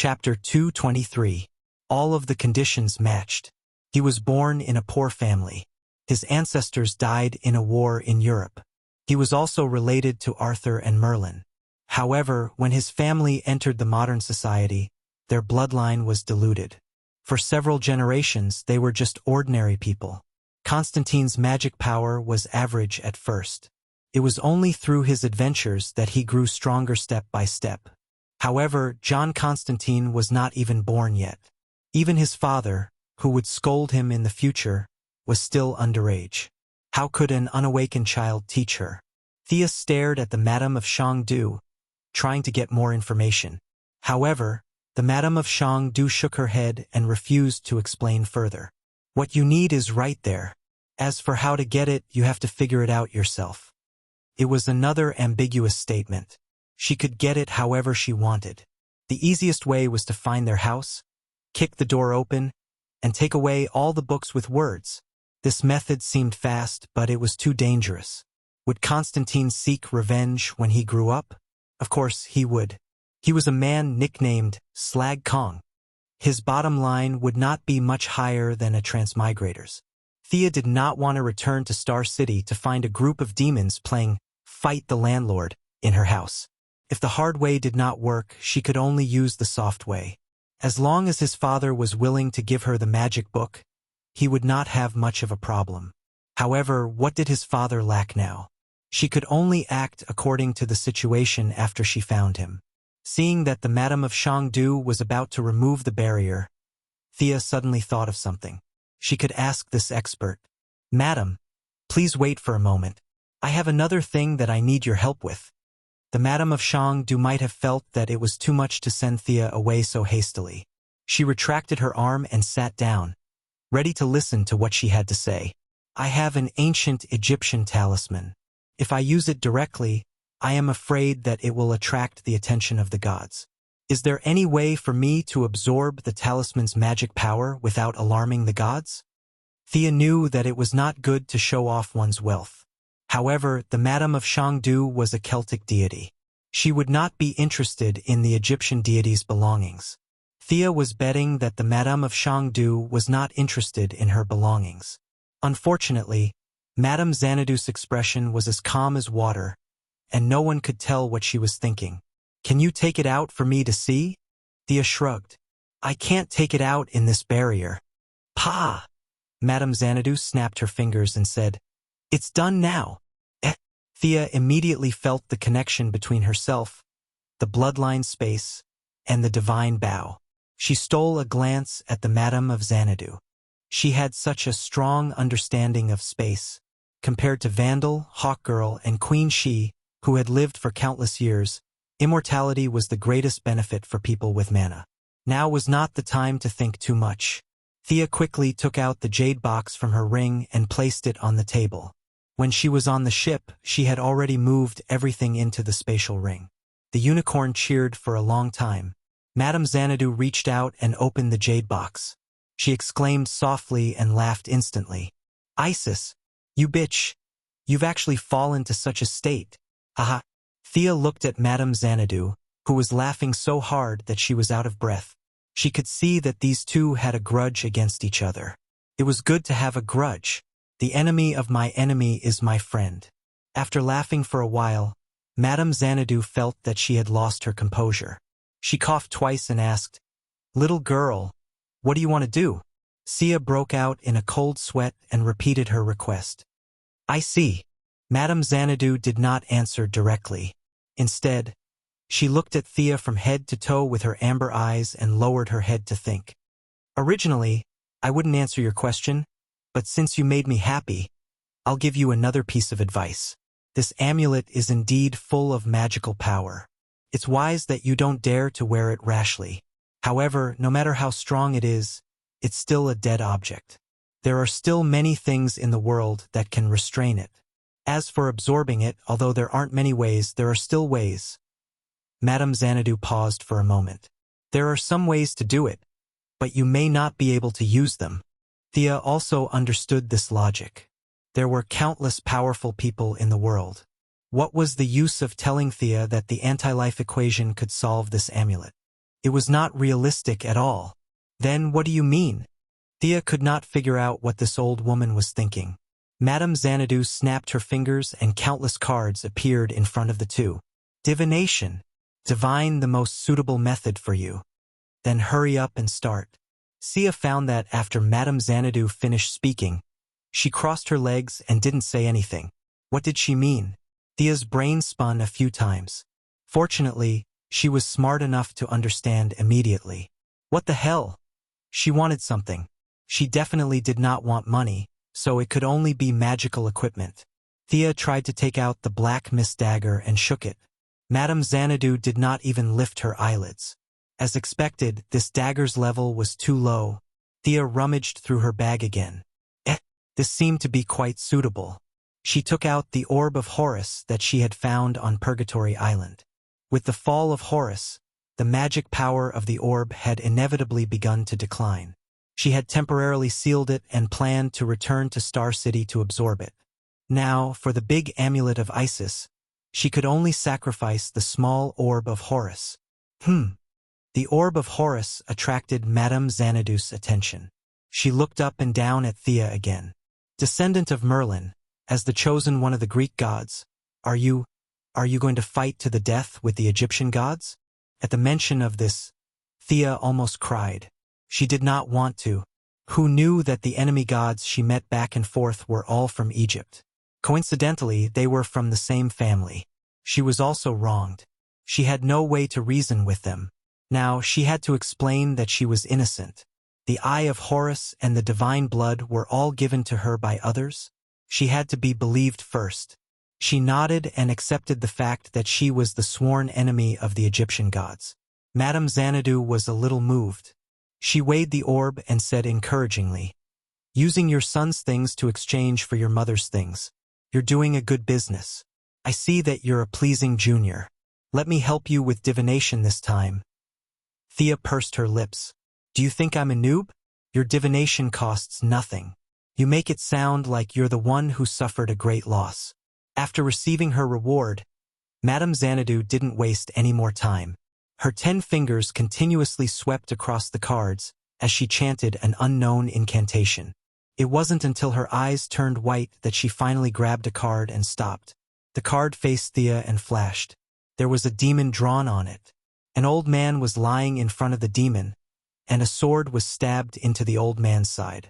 Chapter 223. All of the conditions matched. He was born in a poor family. His ancestors died in a war in Europe. He was also related to Arthur and Merlin. However, when his family entered the modern society, their bloodline was diluted. For several generations, they were just ordinary people. Constantine's magic power was average at first. It was only through his adventures that he grew stronger step by step. However, John Constantine was not even born yet. Even his father, who would scold him in the future, was still underage. How could an unawakened child teach her? Thea stared at the Madame of Chengdu, trying to get more information. However, the Madame of Chengdu shook her head and refused to explain further. What you need is right there. As for how to get it, you have to figure it out yourself. It was another ambiguous statement. She could get it however she wanted. The easiest way was to find their house, kick the door open, and take away all the books with words. This method seemed fast, but it was too dangerous. Would Constantine seek revenge when he grew up? Of course he would. He was a man nicknamed Slag Kong. His bottom line would not be much higher than a transmigrator's. Thea did not want to return to Star City to find a group of demons playing Fight the Landlord in her house. If the hard way did not work, she could only use the soft way. As long as his father was willing to give her the magic book, he would not have much of a problem. However, what did his father lack now? She could only act according to the situation after she found him. Seeing that the Madame of Chengdu was about to remove the barrier, Thea suddenly thought of something. She could ask this expert, "Madam, please wait for a moment. I have another thing that I need your help with." The Madame of Chengdu might have felt that it was too much to send Thea away so hastily. She retracted her arm and sat down, ready to listen to what she had to say. "I have an ancient Egyptian talisman. If I use it directly, I am afraid that it will attract the attention of the gods. Is there any way for me to absorb the talisman's magic power without alarming the gods?" Thea knew that it was not good to show off one's wealth. However, the Madame of Chengdu was a Celtic deity. She would not be interested in the Egyptian deity's belongings. Thea was betting that the Madame of Chengdu was not interested in her belongings. Unfortunately, Madame Xanadu's expression was as calm as water, and no one could tell what she was thinking. "Can you take it out for me to see?" Thea shrugged. "I can't take it out in this barrier." "Pa!" Madame Xanadu snapped her fingers and said, "It's done now." Thea immediately felt the connection between herself, the bloodline space, and the divine bow. She stole a glance at the Madame of Xanadu. She had such a strong understanding of space. Compared to Vandal, Hawkgirl, and Queen Shi, who had lived for countless years, immortality was the greatest benefit for people with mana. Now was not the time to think too much. Thea quickly took out the jade box from her ring and placed it on the table. When she was on the ship, she had already moved everything into the spatial ring. The unicorn cheered for a long time. Madame Xanadu reached out and opened the jade box. She exclaimed softly and laughed instantly. "Isis, you bitch! You've actually fallen to such a state. Haha." Thea looked at Madame Xanadu, who was laughing so hard that she was out of breath. She could see that these two had a grudge against each other. It was good to have a grudge. The enemy of my enemy is my friend. After laughing for a while, Madame Xanadu felt that she had lost her composure. She coughed twice and asked, "Little girl, what do you want to do?" Thea broke out in a cold sweat and repeated her request. "I see." Madame Xanadu did not answer directly. Instead, she looked at Thea from head to toe with her amber eyes and lowered her head to think. "Originally, I wouldn't answer your question, but since you made me happy, I'll give you another piece of advice. This amulet is indeed full of magical power. It's wise that you don't dare to wear it rashly. However, no matter how strong it is, it's still a dead object. There are still many things in the world that can restrain it. As for absorbing it, although there aren't many ways, there are still ways." Madame Xanadu paused for a moment. "There are some ways to do it, but you may not be able to use them." Thea also understood this logic. There were countless powerful people in the world. What was the use of telling Thea that the anti-life equation could solve this amulet? It was not realistic at all. Then what do you mean? Thea could not figure out what this old woman was thinking. Madame Xanadu snapped her fingers and countless cards appeared in front of the two. Divination. Divine the most suitable method for you. Then hurry up and start. Thea found that after Madame Xanadu finished speaking, she crossed her legs and didn't say anything. What did she mean? Thea's brain spun a few times. Fortunately, she was smart enough to understand immediately. What the hell? She wanted something. She definitely did not want money, so it could only be magical equipment. Thea tried to take out the black mist dagger and shook it. Madame Xanadu did not even lift her eyelids. As expected, this dagger's level was too low. Thea rummaged through her bag again. This seemed to be quite suitable. She took out the orb of Horus that she had found on Purgatory Island. With the fall of Horus, the magic power of the orb had inevitably begun to decline. She had temporarily sealed it and planned to return to Star City to absorb it. Now, for the big amulet of Isis, she could only sacrifice the small orb of Horus. The orb of Horus attracted Madame Xanadu's attention. She looked up and down at Thea again. Descendant of Merlin, as the chosen one of the Greek gods, are you going to fight to the death with the Egyptian gods? At the mention of this, Thea almost cried. She did not want to. Who knew that the enemy gods she met back and forth were all from Egypt? Coincidentally, they were from the same family. She was also wronged. She had no way to reason with them. Now she had to explain that she was innocent. The eye of Horus and the divine blood were all given to her by others. She had to be believed first. She nodded and accepted the fact that she was the sworn enemy of the Egyptian gods. Madame Xanadu was a little moved. She weighed the orb and said encouragingly, "Using your son's things to exchange for your mother's things. You're doing a good business. I see that you're a pleasing junior. Let me help you with divination this time." Thea pursed her lips. "Do you think I'm a noob? Your divination costs nothing. You make it sound like you're the one who suffered a great loss." After receiving her reward, Madame Xanadu didn't waste any more time. Her 10 fingers continuously swept across the cards as she chanted an unknown incantation. It wasn't until her eyes turned white that she finally grabbed a card and stopped. The card faced Thea and flashed. There was a demon drawn on it. An old man was lying in front of the demon, and a sword was stabbed into the old man's side.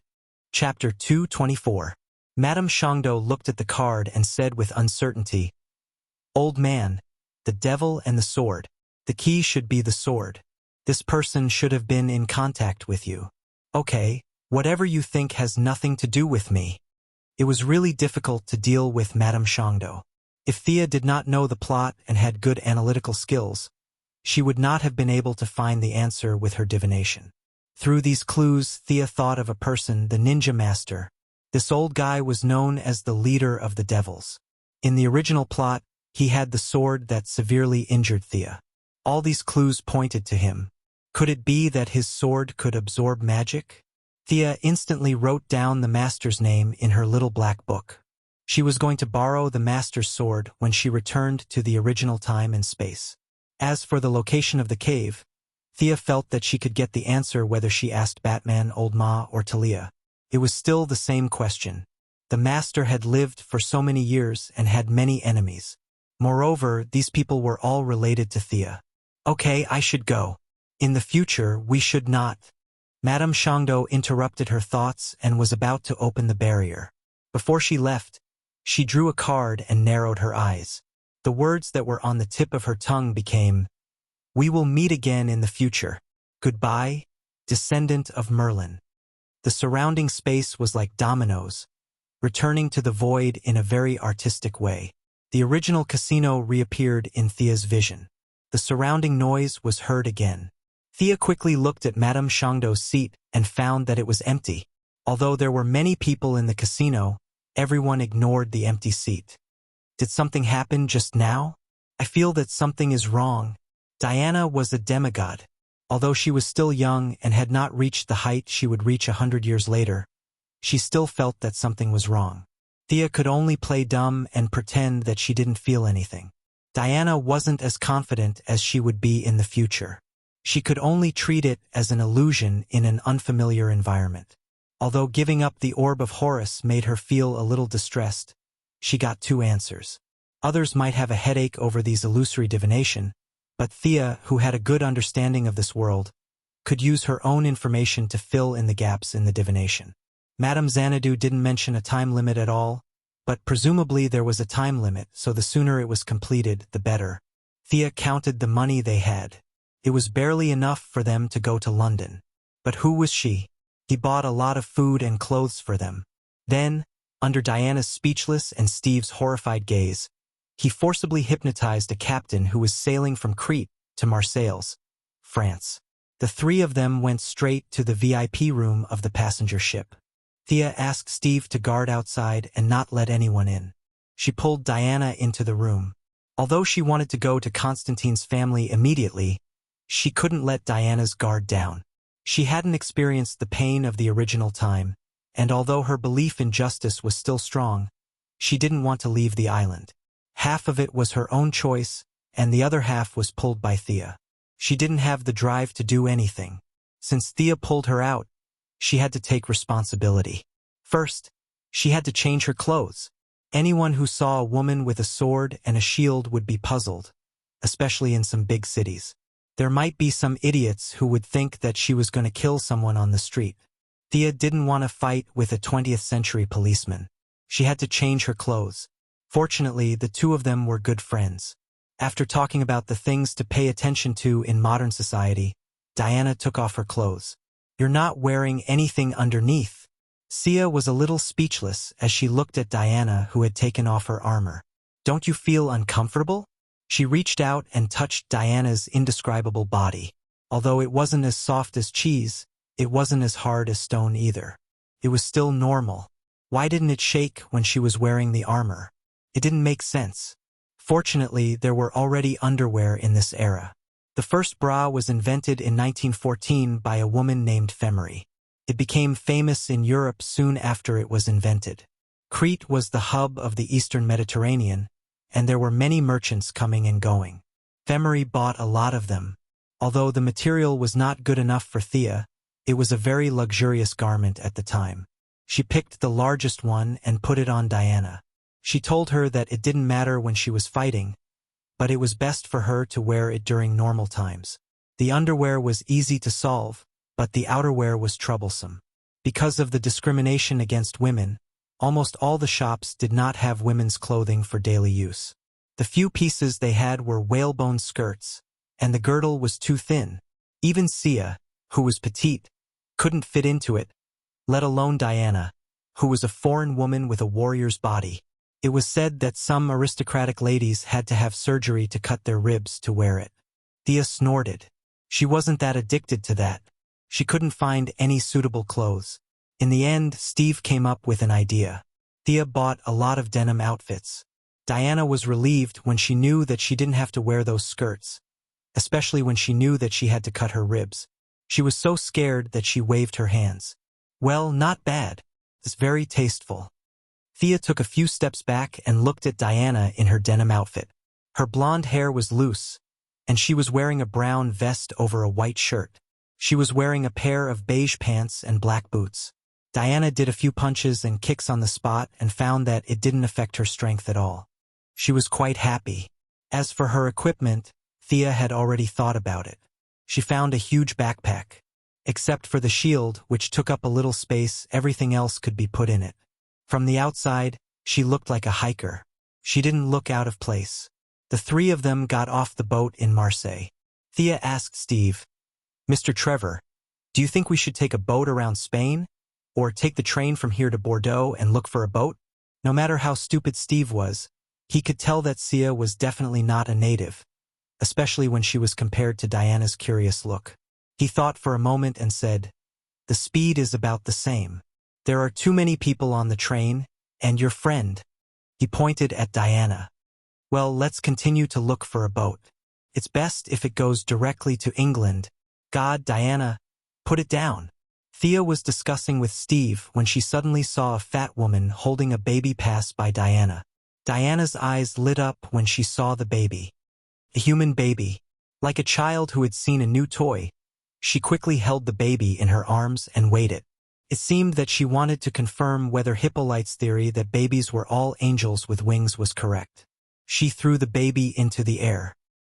Chapter 224. Madame Shangdo looked at the card and said with uncertainty, "Old man, the devil and the sword. The key should be the sword. This person should have been in contact with you." "Okay, whatever you think has nothing to do with me." It was really difficult to deal with Madame Shangdo. If Thea did not know the plot and had good analytical skills, she would not have been able to find the answer with her divination. Through these clues, Thea thought of a person, the ninja master. This old guy was known as the leader of the devils. In the original plot, he had the sword that severely injured Thea. All these clues pointed to him. Could it be that his sword could absorb magic? Thea instantly wrote down the master's name in her little black book. She was going to borrow the master's sword when she returned to the original time and space. As for the location of the cave, Thea felt that she could get the answer whether she asked Batman, Old Ma, or Talia. It was still the same question. The master had lived for so many years and had many enemies. Moreover, these people were all related to Thea. "Okay, I should go. In the future, we should not." Madame Shangdo interrupted her thoughts and was about to open the barrier. Before she left, she drew a card and narrowed her eyes. The words that were on the tip of her tongue became, "We will meet again in the future. Goodbye, descendant of Merlin." The surrounding space was like dominoes, returning to the void in a very artistic way. The original casino reappeared in Thea's vision. The surrounding noise was heard again. Thea quickly looked at Madame Shangdo's seat and found that it was empty. Although there were many people in the casino, everyone ignored the empty seat. Did something happen just now? I feel that something is wrong. Diana was a demigod. Although she was still young and had not reached the height she would reach 100 years later, she still felt that something was wrong. Thea could only play dumb and pretend that she didn't feel anything. Diana wasn't as confident as she would be in the future. She could only treat it as an illusion in an unfamiliar environment. Although giving up the Orb of Horus made her feel a little distressed, she got 2 answers. Others might have a headache over these illusory divination, but Thea, who had a good understanding of this world, could use her own information to fill in the gaps in the divination. Madame Xanadu didn't mention a time limit at all, but presumably there was a time limit, so the sooner it was completed, the better. Thea counted the money they had. It was barely enough for them to go to London. But who was she? He bought a lot of food and clothes for them. Then, under Diana's speechless and Steve's horrified gaze, he forcibly hypnotized a captain who was sailing from Crete to Marseilles, France. The 3 of them went straight to the VIP room of the passenger ship. Thea asked Steve to guard outside and not let anyone in. She pulled Diana into the room. Although she wanted to go to Constantine's family immediately, she couldn't let Diana's guard down. She hadn't experienced the pain of the original time, and although her belief in justice was still strong, she didn't want to leave the island. Half of it was her own choice, and the other half was pulled by Thea. She didn't have the drive to do anything. Since Thea pulled her out, she had to take responsibility. First, she had to change her clothes. Anyone who saw a woman with a sword and a shield would be puzzled, especially in some big cities. There might be some idiots who would think that she was going to kill someone on the street. Thea didn't want to fight with a 20th century policeman. She had to change her clothes. Fortunately, the 2 of them were good friends. After talking about the things to pay attention to in modern society, Diana took off her clothes. "You're not wearing anything underneath." Sia was a little speechless as she looked at Diana, who had taken off her armor. "Don't you feel uncomfortable?" She reached out and touched Diana's indescribable body. Although it wasn't as soft as cheese, it wasn't as hard as stone either. It was still normal. Why didn't it shake when she was wearing the armor? It didn't make sense. Fortunately, there were already underwear in this era. The first bra was invented in 1914 by a woman named Femery. It became famous in Europe soon after it was invented. Crete was the hub of the Eastern Mediterranean, and there were many merchants coming and going. Femery bought a lot of them. Although the material was not good enough for Thea, it was a very luxurious garment at the time. She picked the largest one and put it on Diana. She told her that it didn't matter when she was fighting, but it was best for her to wear it during normal times. The underwear was easy to solve, but the outerwear was troublesome. Because of the discrimination against women, almost all the shops did not have women's clothing for daily use. The few pieces they had were whalebone skirts, and the girdle was too thin. Even Sia, who was petite, couldn't fit into it, let alone Diana, who was a foreign woman with a warrior's body. It was said that some aristocratic ladies had to have surgery to cut their ribs to wear it. Thea snorted. She wasn't that addicted to that. She couldn't find any suitable clothes. In the end, Steve came up with an idea. Thea bought a lot of denim outfits. Diana was relieved when she knew that she didn't have to wear those skirts, especially when she knew that she had to cut her ribs. She was so scared that she waved her hands. "Well, not bad. It's very tasteful." Thea took a few steps back and looked at Diana in her denim outfit. Her blonde hair was loose, and she was wearing a brown vest over a white shirt. She was wearing a pair of beige pants and black boots. Diana did a few punches and kicks on the spot and found that it didn't affect her strength at all. She was quite happy. As for her equipment, Thea had already thought about it. She found a huge backpack. Except for the shield, which took up a little space, everything else could be put in it. From the outside, she looked like a hiker. She didn't look out of place. The 3 of them got off the boat in Marseille. Thea asked Steve, "Mr. Trevor, do you think we should take a boat around Spain? Or take the train from here to Bordeaux and look for a boat?" No matter how stupid Steve was, he could tell that Sia was definitely not a native, especially when she was compared to Diana's curious look. He thought for a moment and said, "The speed is about the same. There are too many people on the train, and your friend." He pointed at Diana. "Well, let's continue to look for a boat. It's best if it goes directly to England." "God, Diana, put it down." Thea was discussing with Steve when she suddenly saw a fat woman holding a baby pass by Diana. Diana's eyes lit up when she saw the baby. A human baby. Like a child who had seen a new toy, she quickly held the baby in her arms and waited. It seemed that she wanted to confirm whether Hippolyte's theory that babies were all angels with wings was correct. She threw the baby into the air.